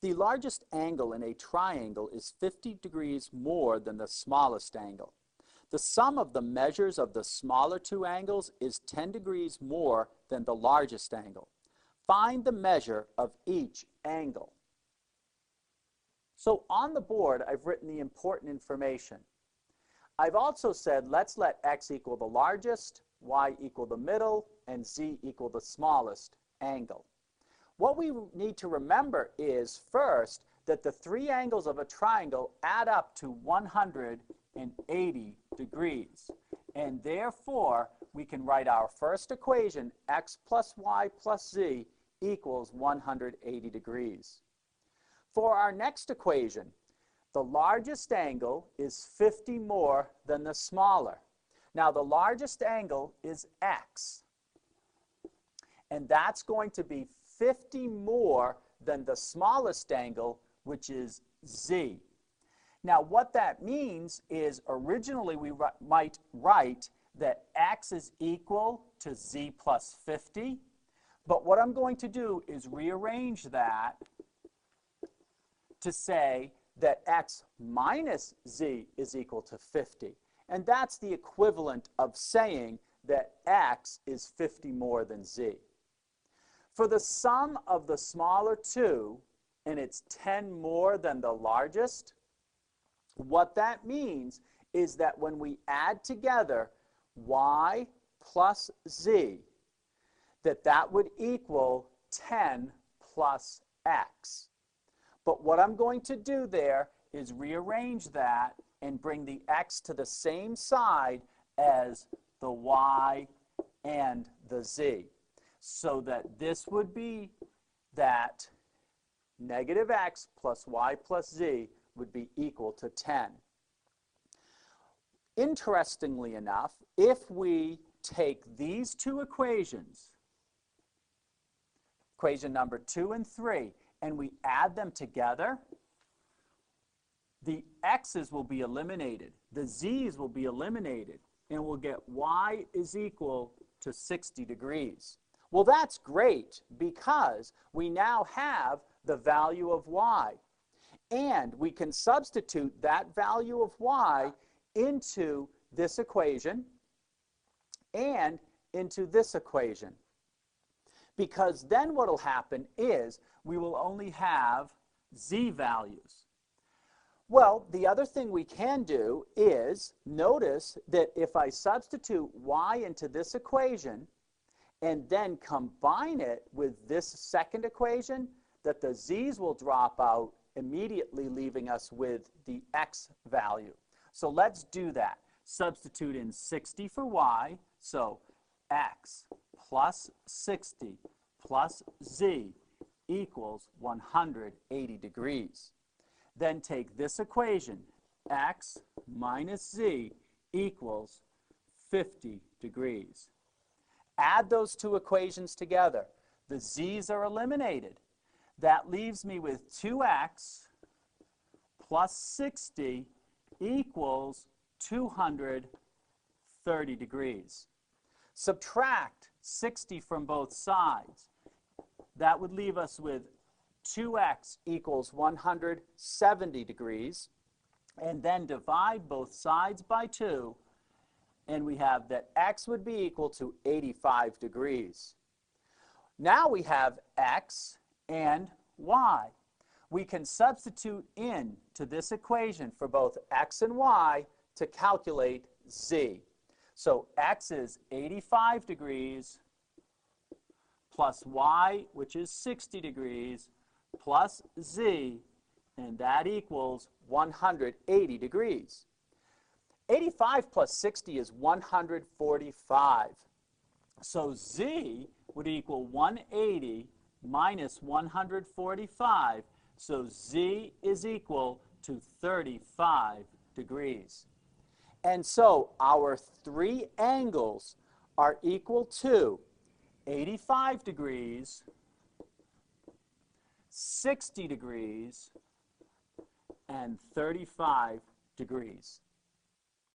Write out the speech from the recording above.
The largest angle in a triangle is 50 degrees more than the smallest angle. The sum of the measures of the smaller two angles is 10 degrees more than the largest angle. Find the measure of each angle. So on the board, I've written the important information. I've also said let's let x equal the largest, y equal the middle, and z equal the smallest angle. What we need to remember is, first, that the three angles of a triangle add up to 180 degrees. And therefore, we can write our first equation, x plus y plus z equals 180 degrees. For our next equation, the largest angle is 50 more than the smaller. Now, the largest angle is x. And that's going to be 50 more than the smallest angle, which is z. Now, what that means is originally we might write that x is equal to z plus 50. But what I'm going to do is rearrange that to say that x minus z is equal to 50. And that's the equivalent of saying that x is 50 more than z. For the sum of the smaller two, and it's 10 more than the largest, what that means is that when we add together y plus z, that would equal 10 plus x. But what I'm going to do there is rearrange that and bring the x to the same side as the y and the z. So that this would be that negative x plus y plus z would be equal to 10. Interestingly enough, if we take these two equations, equation number 2 and 3, and we add them together, the x's will be eliminated, the z's will be eliminated, and we'll get y is equal to 60 degrees. Well, that's great because we now have the value of y. And we can substitute that value of y into this equation and into this equation. Because then what will happen is we will only have z values. Well, the other thing we can do is notice that if I substitute y into this equation and then combine it with this second equation, that the z's will drop out, immediately leaving us with the x value. So let's do that. Substitute in 60 for y, so x plus 60 plus z equals 180 degrees. Then take this equation, x minus z equals 50 degrees. Add those two equations together. The z's are eliminated. That leaves me with 2x plus 60 equals 230 degrees. Subtract 60 from both sides. That would leave us with 2x equals 170 degrees. And then divide both sides by 2. And we have that x would be equal to 85 degrees. Now we have x and y. We can substitute in to this equation for both x and y to calculate z. So x is 85 degrees plus y, which is 60 degrees, plus z, and that equals 180 degrees. 85 plus 60 is 145. So z would equal 180 minus 145. So z is equal to 35 degrees. And so our three angles are equal to 85 degrees, 60 degrees, and 35 degrees.